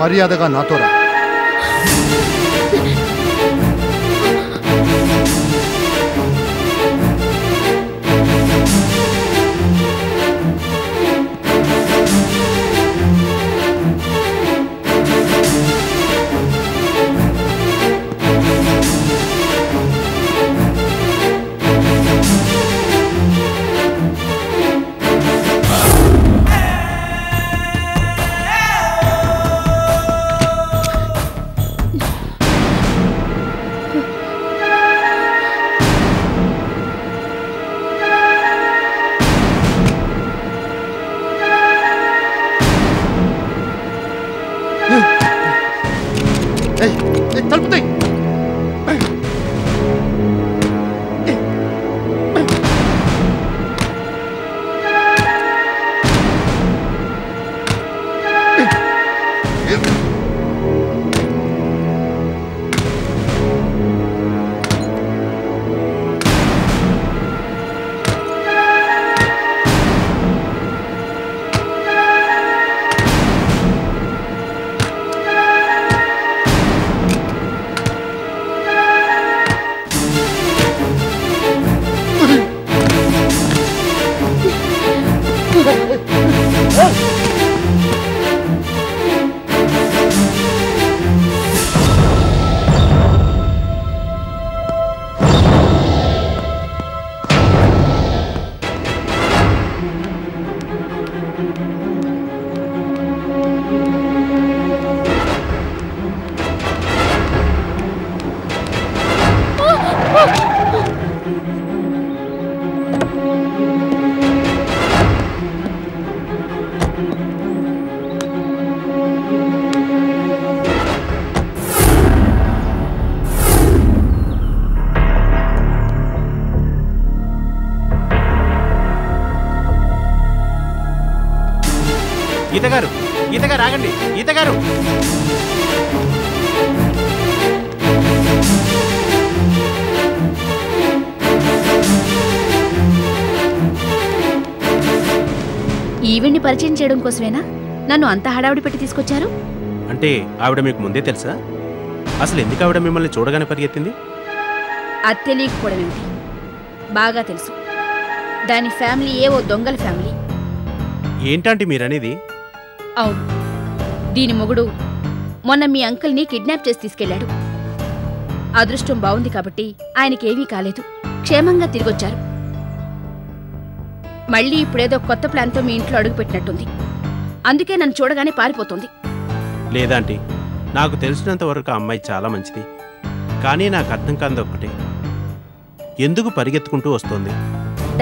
మర్యాదగా నాతో రా. గీతగారు ఆగండి. గీతగారు ఈవెంట్ని పరిచయం చేయడం కోసమేనా నన్ను అంత హడావిడి పెట్టి తీసుకొచ్చారు? అంటే ఆవిడ మీకు ముందే తెలుసా? అసలు ఎందుకు ఆవిడ మిమ్మల్ని చూడగానే పరిగెత్తింది? అది తెలియకపోవడం ఏమిటి, బాగా తెలుసు. దాని ఫ్యామిలీ ఏవో దొంగల ఫ్యామిలీ. ఏంటంటే మీరనేది? అవును, దీని మొగుడు మొన్న మీ అంకుల్ని కిడ్నాప్ చేసి తీసుకెళ్లాడు. అదృష్టం బాగుంది కాబట్టి ఆయనకేమీ కాలేదు, క్షేమంగా తిరిగొచ్చారు. మళ్ళీ ఇప్పుడేదో కొత్త ప్లాన్తో మీ ఇంట్లో అడుగుపెట్టినట్టుంది. అందుకే నన్ను చూడగానే పారిపోతుంది. లేదాంటీ, నాకు తెలిసినంత వరకు ఆ అమ్మాయి చాలా మంచిది. కానీ నాకు అర్థం కాంది ఒక్కటే, ఎందుకు పరిగెత్తుకుంటూ వస్తోంది?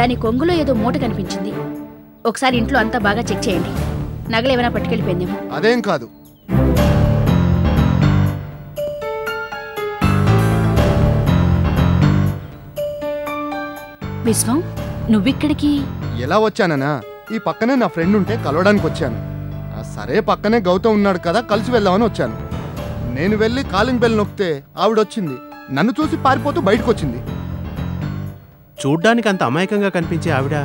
దాని కొంగులో ఏదో మూట కనిపించింది. ఒకసారి ఇంట్లో అంతా బాగా చెక్ చేయండి, నగలేమైనా పట్టుకెళ్ళిపోయిందేమో. అదేం కాదు. విశ్వం, నువ్విక్కడికి ఎలా వచ్చాననా? ఈ పక్కనే నా ఫ్రెండ్ ఉంటే కలవడానికి వచ్చాను. సరే, పక్కనే గౌతమ్ ఉన్నాడు కదా, కలిసి వెళ్దామని వచ్చాను. నేను వెళ్ళి కాలింగ్ బెల్ నొక్కితే ఆవిడొచ్చింది. నన్ను చూసి పారిపోతూ బయటకు వచ్చింది. చూడ్డానికి అంత అమాయకంగా కనిపించే ఆవిడ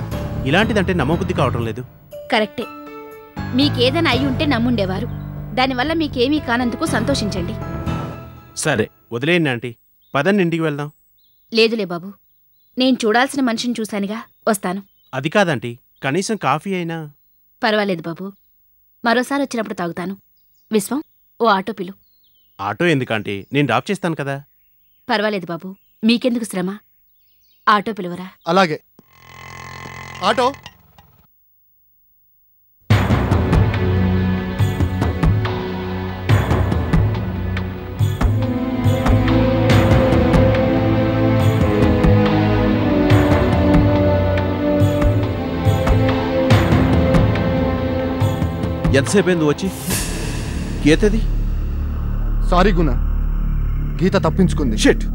ఇలాంటిదంటే నమ్మబుద్ధి కావటం లేదు. కరెక్టే, మీకేదైనా అయి ఉంటే నమ్ముండేవారు. దానివల్ల మీకేమీ కానందుకు సంతోషించండి. సరే వదిలేయండి ఆంటీ, పదండి ఇంటికి వెళ్దాం. లేదులే బాబు, నేను చూడాల్సిన మనిషిని చూశానుగా, వస్తాను. అది కాదంటీ, కనీసం కాఫీ అయినా. పర్వాలేదు బాబు, మరోసారి వచ్చినప్పుడు తాగుతాను. విశ్వం, ఓ ఆటో పిలు. ఆటో ఎందుకంటే నేను డ్రాప్ చేస్తాను కదా. పర్వాలేదు బాబు, మీకెందుకు శ్రమ, ఆటో పిలువరా. అలాగే. ఆటో. ఎంతసేపు వచ్చి? గీతది? సారీ గుణ, గీత తప్పించుకుంది. షిట్,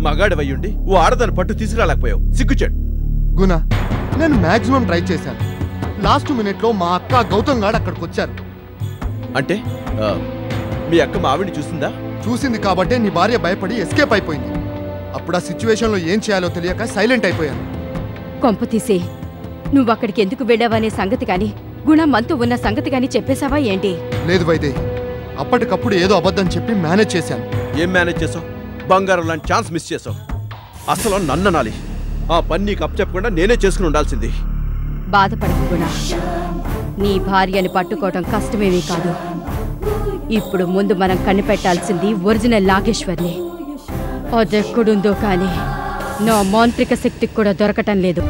మగాడివయ్యుండి ఓ ఆడదాని పట్టు తీసుకురాలేకపోయావు, సిగ్గుచాడు. గుణ, నేను మాక్సిమం ట్రై చేశాను. లాస్ట్ మినిట్లో మా అక్క గౌతమ్ గాడు అక్కడికి వచ్చారు. అంటే మీ అక్క మా ఆవిడ్ని చూసిందా? చూసింది కాబట్టే నీ భార్య భయపడి ఎస్కేప్ అయిపోయింది. అప్పుడు ఆ సిచ్యువేషన్లో ఏం చేయాలో తెలియక సైలెంట్ అయిపోయాను. కొంపతీసే నువ్వక్కడికి ఎందుకు వెళ్ళావనే సంగతి కాని, గుణ మనతో ఉన్న సంగతి కాని చెప్పేశావా ఏంటి? లేదు వైదేహి, అప్పటికప్పుడు ఏదో అబద్ధం చెప్పి మేనేజ్ చేశాను. ఏం మేనేజ్ చేసావు? బంగారం లాంటి ఛాన్స్ మిస్ చేసావు. అసలు నన్ను అనాలి. ఆ పని నీకు అప్పచెప్పకుండా నేనే చేసుకుని ఉండాల్సింది. బాధపడకు గుణ. నీ భార్యని పట్టుకోవడం కష్టమేమీ కాదు. ఇప్పుడు ముందు మనం కనిపెట్టాల్సింది ఒరిజినల్ నాగేశ్వర్ని. అదెక్కడుందో కానీ నా మాంత్రిక శక్తికి కూడా దొరకటం లేదు.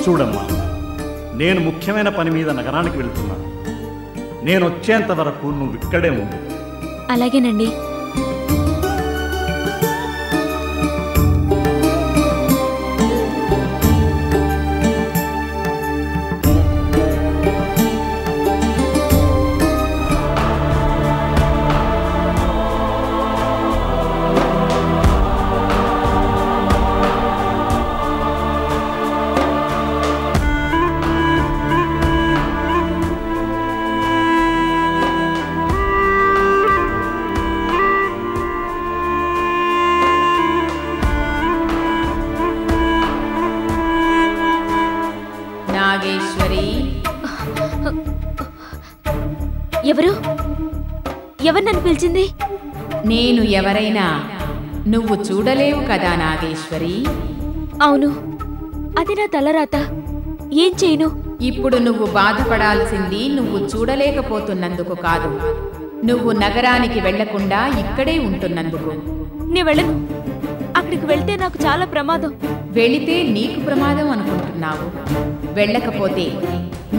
చూడమ్మా, నేను ముఖ్యమైన పని మీద నగరానికి వెళ్తున్నాను. నేను వచ్చేంత వరకు నువ్వు ఇక్కడే ఉండు. అలాగేనండి. ఎవరు ఎవరు నన్ను పిలిచింది? నేను ఎవరైనా నువ్వు చూడలేవు కదా నాగేశ్వరి. అవును, అది నా తలరాత. ఏం చేయను? ఇప్పుడు నువ్వు బాధపడాల్సింది నువ్వు చూడలేకపోతున్నందుకు కాదు, నువ్వు నగరానికి వెళ్లకుండా ఇక్కడే ఉంటున్నందుకు. నేను వెళ్ళను. అక్కడికి వెళ్తే నాకు చాలా ప్రమాదం. వెళితే నీకు ప్రమాదం అనుకుంటున్నావు. వెళ్ళకపోతే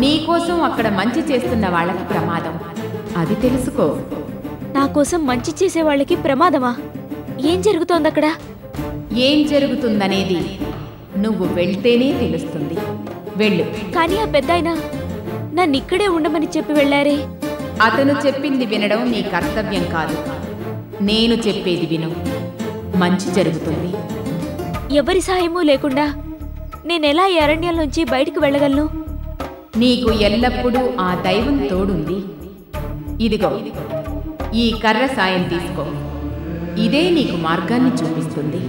నీకోసం అక్కడ మంచి చేస్తున్న వాళ్ళకి ప్రమాదం. అది తెలుసుకో. నా కోసం మంచి చేసే వాళ్ళకి ప్రమాదమా? ఏం జరుగుతోంది అక్కడ? ఏం జరుగుతుందనేది నువ్వు వెళ్తేనే తెలుస్తుంది. వెళ్ళు. కానీ ఆ పెద్దాయన నన్ను ఇక్కడే ఉండమని చెప్పి వెళ్ళారే. అతను చెప్పింది వినడం నీ కర్తవ్యం కాదు. నేను చెప్పేది విను, మంచి జరుగుతుంది. ఎవరి సాయమూ లేకుండా నేనెలా ఈ అరణ్యంలోంచి బయటికి వెళ్ళగలను? నీకు ఎల్లప్పుడూ ఆ దైవం తోడుంది. ఇదిగో ఈ కర్ర సాయం తీసుకో. ఇదే నీకు మార్గాన్ని చూపిస్తుంది.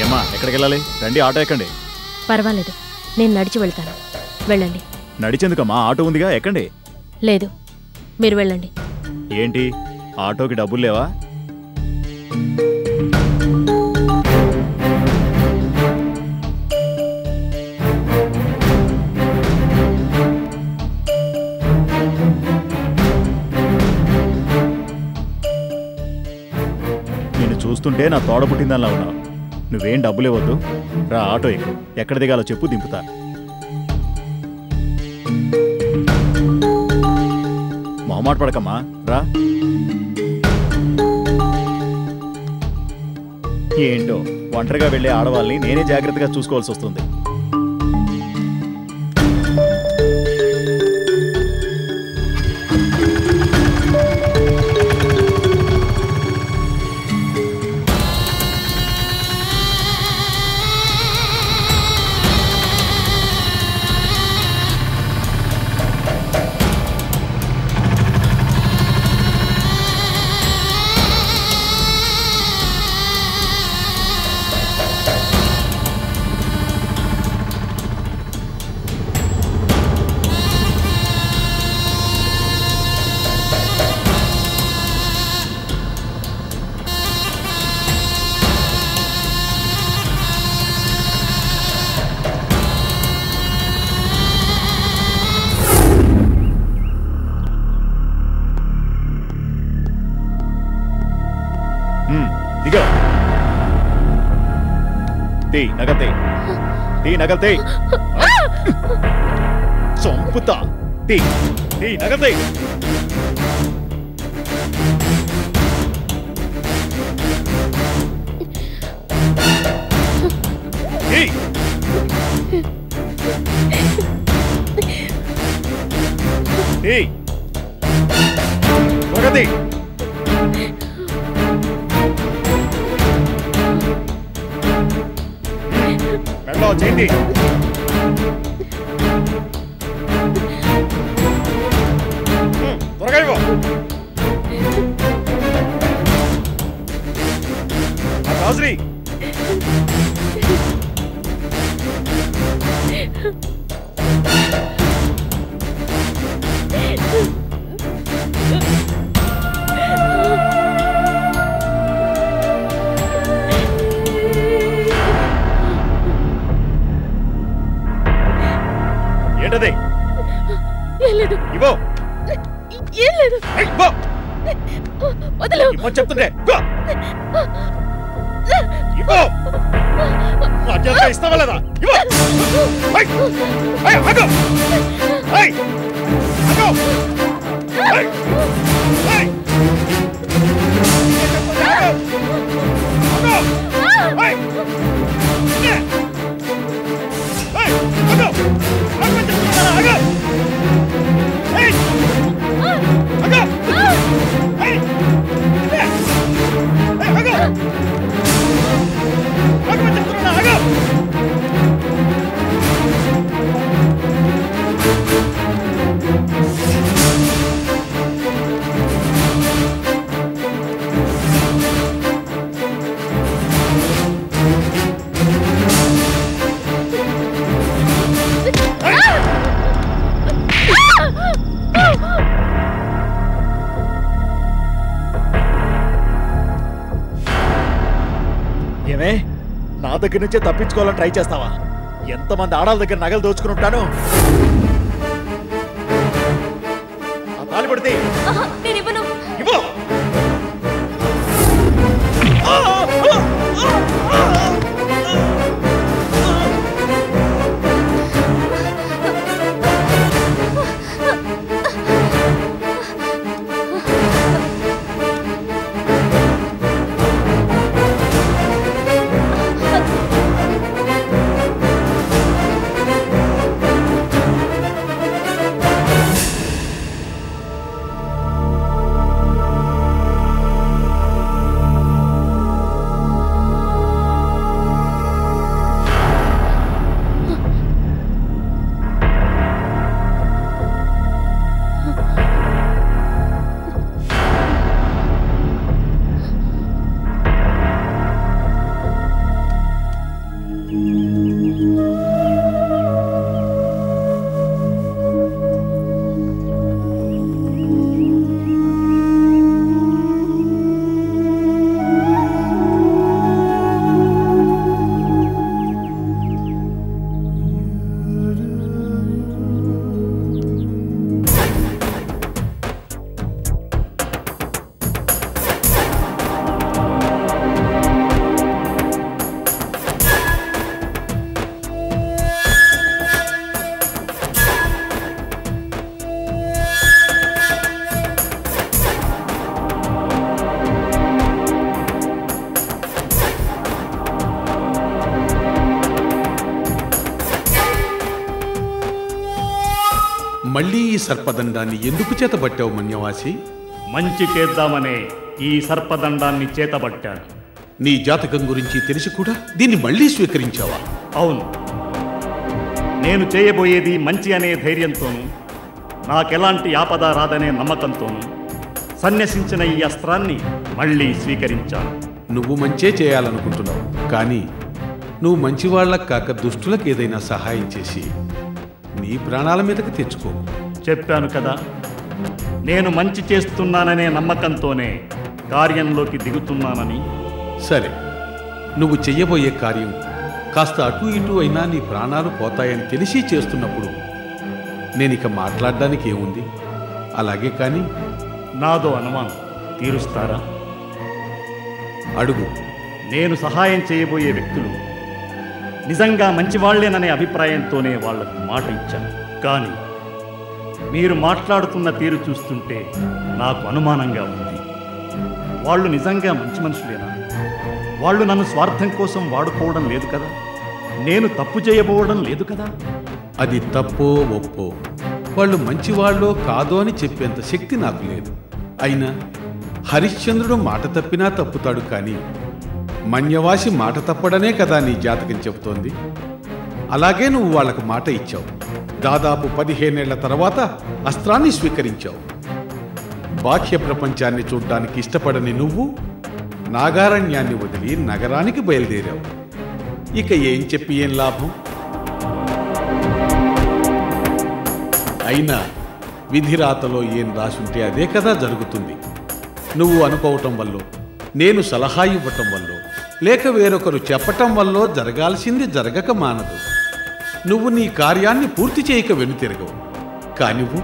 ఏమా ఎక్కడికి వెళ్ళాలి? రండి, ఆటో ఎక్కండి. పర్వాలేదు, నేను నడిచి వెళ్తాను. వెళ్ళండి. నడిచేందుకమ్మా? ఆటో ఉందిగా, ఎక్కండి. లేదు, మీరు వెళ్ళండి. ఏంటి, ఆటోకి డబ్బులు లేవా? నిన్ను చూస్తుంటే నా తోడ పుట్టిందనిలా ఉన్నావు. నువ్వేం డబ్బులు ఇవ్వద్దు, రా ఆటో ఎక్కు. ఎక్కడ దిగాలో చెప్పు, దింపుతా. మొహమాట పడకమ్మా, రా. ఏంటో ఒంటరిగా వెళ్ళే ఆడవాళ్ళని నేనే జాగ్రత్తగా చూసుకోవాల్సి వస్తుంది. దిగా తీ నగతే, తీ నగతే, చంపుతా. తీ తీ నగతే. నగతే. మెడలో చేయండి. త్వరగా ఇవ్వు. రాజుని ఏంటది? ఇవ్వు. ఇవ్వ చెప్తుంటే ఇవ్వు. అత్యంత ఇస్తావా లేదా? ఏమే, నా దగ్గర నుంచే తప్పించుకోవాలని ట్రై చేస్తావా? ఎంతమంది ఆడాల దగ్గర నగలు దోచుకుని ఉంటాను. ఆ తాళి పడితే ఇవ్వు. మళ్ళీ ఈ సర్పదండాన్ని ఎందుకు చేతబట్టావు మన్యవాసి? మంచి చేద్దామనే ఈ సర్పదండాన్ని చేతబట్టాను. నీ జాతకం గురించి తెలిసి కూడా దీన్ని మళ్ళీ స్వీకరించావా? అవును, నేను చేయబోయేది మంచి అనే ధైర్యంతోనూ నాకెలాంటి ఆపద రాదనే నమ్మకంతోనూ సన్యసించిన ఈ అస్త్రాన్ని మళ్ళీ స్వీకరించాను. నువ్వు మంచే చేయాలనుకుంటున్నావు, కానీ నువ్వు మంచివాళ్లకు కాక దుష్టులకు ఏదైనా సహాయం చేసి నీ ప్రాణాల మీదకి తెచ్చుకో. చెప్పాను కదా, నేను మంచి చేస్తున్నాననే నమ్మకంతోనే కార్యంలోకి దిగుతున్నానని. సరే, నువ్వు చెయ్యబోయే కార్యం కాస్త అటు ఇటు అయినా నీ ప్రాణాలు పోతాయని తెలిసి చేస్తున్నప్పుడు నేనిక మాట్లాడడానికి ఏముంది? అలాగే కానీ నాదో అనుమానం తీరుస్తారా? అడుగు. నేను సహాయం చేయబోయే వ్యక్తులు నిజంగా మంచివాళ్లేననే అభిప్రాయంతోనే వాళ్లకు మాట ఇచ్చాను. కానీ మీరు మాట్లాడుతున్న తీరు చూస్తుంటే నాకు అనుమానంగా ఉంది. వాళ్ళు నిజంగా మంచి మనుషులేనా? వాళ్ళు నన్ను స్వార్థం కోసం వాడుకోవడం లేదు కదా? నేను తప్పు చేయబోవడం లేదు కదా? అది తప్పో ఒప్పో వాళ్ళు మంచివాళ్ళో కాదో అని చెప్పేంత శక్తి నాకు లేదు. అయినా హరిశ్చంద్రుడు మాట తప్పినా తప్పుతాడు, కానీ మన్యవాసి మాట తప్పడనే కదా నీ జాతకం చెబుతోంది. అలాగే నువ్వు వాళ్ళకు మాట ఇచ్చావు. దాదాపు 15 ఏళ్ల తర్వాత అస్త్రాన్ని స్వీకరించావు. బాహ్య ప్రపంచాన్ని చూడ్డానికి ఇష్టపడని నువ్వు నాగారణ్యాన్ని వదిలి నగరానికి బయలుదేరావు. ఇక ఏం చెప్పి ఏం లాభం? అయినా విధిరాతలో ఏం రాసుంటే అదే కదా జరుగుతుంది. నువ్వు అనుకోవటం వల్ల, నేను సలహా ఇవ్వటం వల్ల, లేక వేరొకరు చెప్పటం వల్ల జరగాల్సింది జరగక మానదు. నువ్వు నీ కార్యాన్ని పూర్తి చేయక వెనుతిరగవు. కానివ్వు,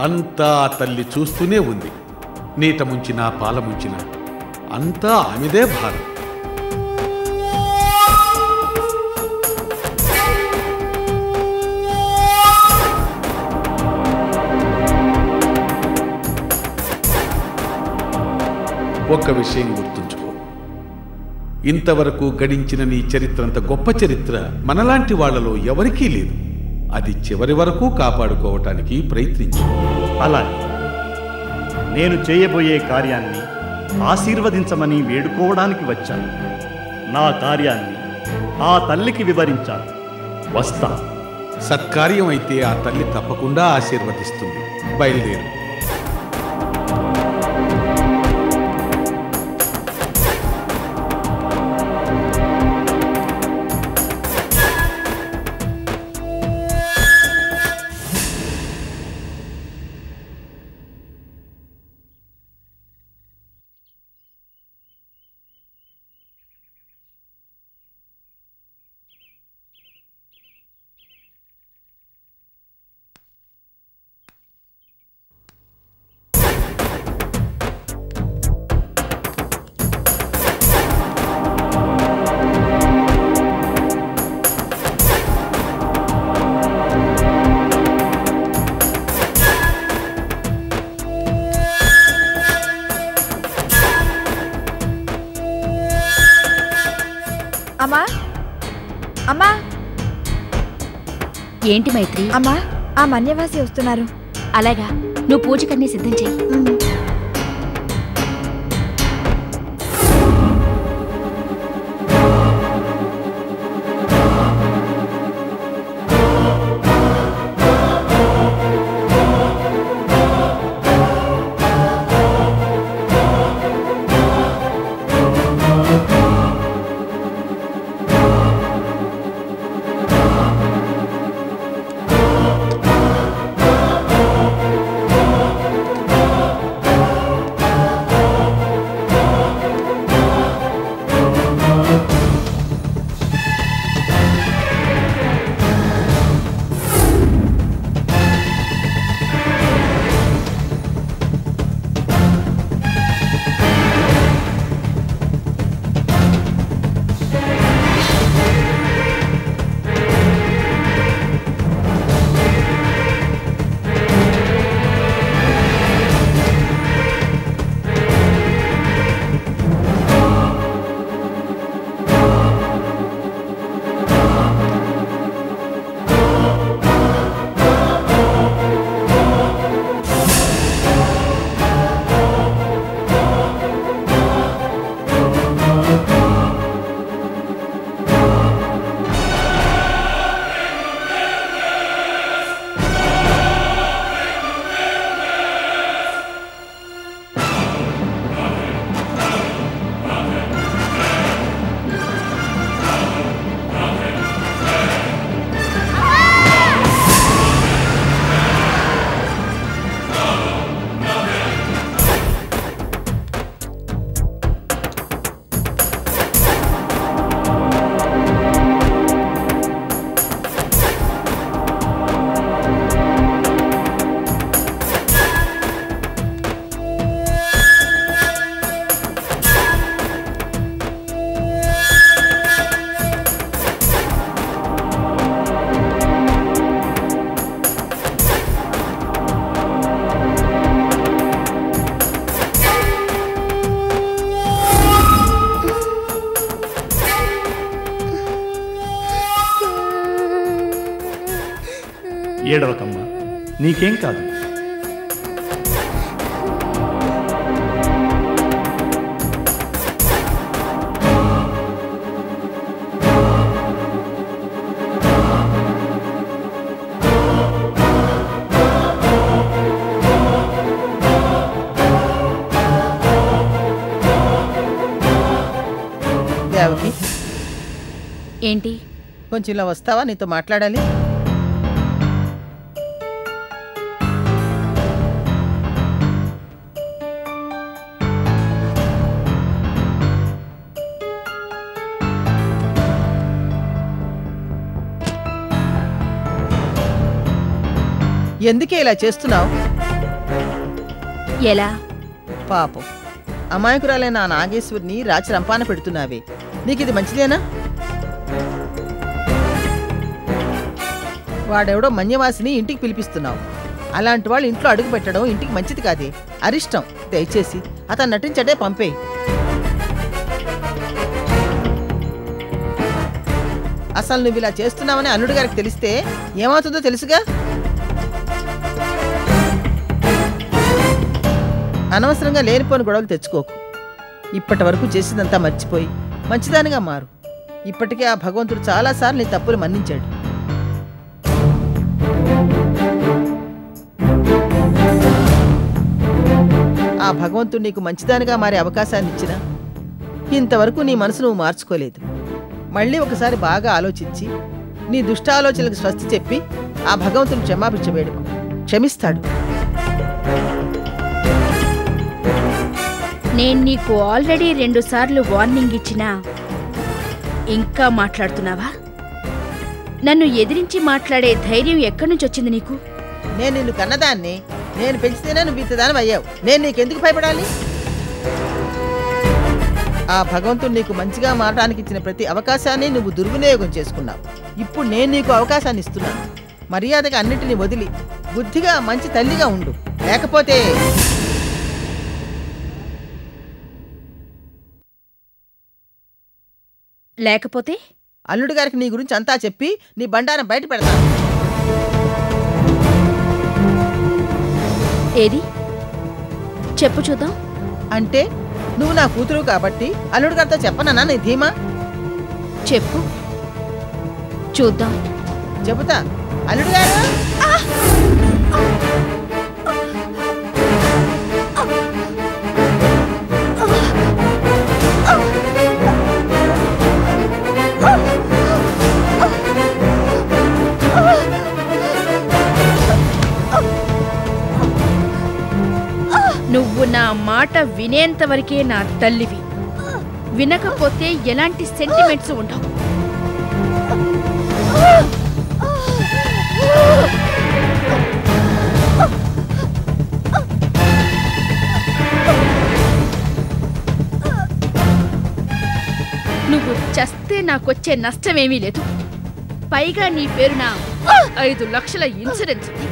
అంతా ఆ తల్లి చూస్తూనే ఉంది. నీట ముంచినా పాల ముంచినా అంతా ఆమెదే భారం. ఒక్క విషయం గుర్తుంచుకో, ఇంతవరకు గడించిన నీ చరిత్రంత గొప్ప చరిత్ర మనలాంటి వాళ్లలో ఎవరికీ లేదు. అది చివరి వరకు కాపాడుకోవటానికి ప్రయత్నించు. అలాగే నేను చేయబోయే కార్యాన్ని ఆశీర్వదించమని వేడుకోవడానికి వచ్చాను. నా కార్యాన్ని ఆ తల్లికి వివరించాను. వస్తా. సత్కార్యం అయితే ఆ తల్లి తప్పకుండా ఆశీర్వదిస్తుంది. బయలుదేరు. అమ్మా అమ్మా ఏంటి మైత్రి? అమ్మా, ఆ మన్యవాసి వస్తున్నారు. అలాగా, నువ్వు పూజకన్నీ సిద్ధం చెయ్యి. ఏడవకమ్మా, నీకేం కాదు. దేవకి, ఏంటి? కొంచెం ఇలా వస్తావా? నీతో మాట్లాడాలి. ఎందుకే ఇలా చేస్తున్నావు? ఎలా? పాపం అమాయకురాలైన ఆ నాగేశ్వరిని రాచి రంపాన పెడుతున్నావే, నీకిది మంచిదేనా? వాడెవడో మన్యవాసిని ఇంటికి పిలిపిస్తున్నావు. అలాంటి వాళ్ళు ఇంట్లో అడుగు పెట్టడం ఇంటికి మంచిది కాదే, అరిష్టం. దయచేసి అతను నటించడే పంపే. అసలు నువ్వు ఇలా చేస్తున్నావని అల్లుడు గారికి తెలిస్తే ఏమవుతుందో తెలుసుగా. అనవసరంగా లేనిపోని గొడవలు తెచ్చుకోకు. ఇప్పటి వరకు చేసిందంతా మర్చిపోయి మంచిదానిగా మారు. ఇప్పటికే ఆ భగవంతుడు చాలాసార్లు నీ తప్పులు మన్నించాడు. ఆ భగవంతుడు నీకు మంచిదానిగా మారే అవకాశాన్ని ఇచ్చినా ఇంతవరకు నీ మనసు నువ్వు మార్చుకోలేదు. మళ్ళీ ఒకసారి బాగా ఆలోచించి నీ దుష్టాలోచనలకు స్వస్తి చెప్పి ఆ భగవంతుని క్షమాపించ వేడుకు, క్షమిస్తాడు. నేను నీకు ఆల్రెడీ 2 సార్లు వార్నింగ్ ఇచ్చినా ఇంకా మాట్లాడుతున్నావా? నన్ను ఎదిరించి మాట్లాడే ధైర్యం ఎక్కడి నుంచి వచ్చింది నీకు? నేను నిన్ను కన్నదాన్ని, నేను పెంచితేనే నువ్వు ఇంతదాని అయ్యావు. నేను నీకెందుకు భయపడాలి? ఆ భగవంతుడు నీకు మంచిగా మారడానికి ఇచ్చిన ప్రతి అవకాశాన్ని నువ్వు దుర్వినియోగం చేసుకున్నావు. ఇప్పుడు నేను నీకు అవకాశాన్ని ఇస్తున్నాను. మర్యాదగా అన్నిటినీ వదిలి బుద్ధిగా మంచి తల్లిగా ఉండు. లేకపోతే అల్లుడు గారికి నీ గురించి అంతా చెప్పి నీ బండారం బయట పెడతాను. ఏది చెప్పు చూద్దాం. అంటే నువ్వు నా కూతురు కాబట్టి అల్లుడు గారితో చెప్పనన్నా నీ ధీమా? చెప్పు చూద్దాం. చెబుతా. అల్లుడు గారు, నువ్వు నా మాట వినేంత వరకే నా తల్లివి. వినకపోతే ఎలాంటి సెంటిమెంట్స్ ఉండవు. నువ్వు చస్తే నాకొచ్చే నష్టమేమీ లేదు. పైగా నీ పేరున 5 లక్షల ఇన్సూరెన్స్ ఉంది.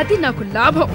అది నాకు లాభం.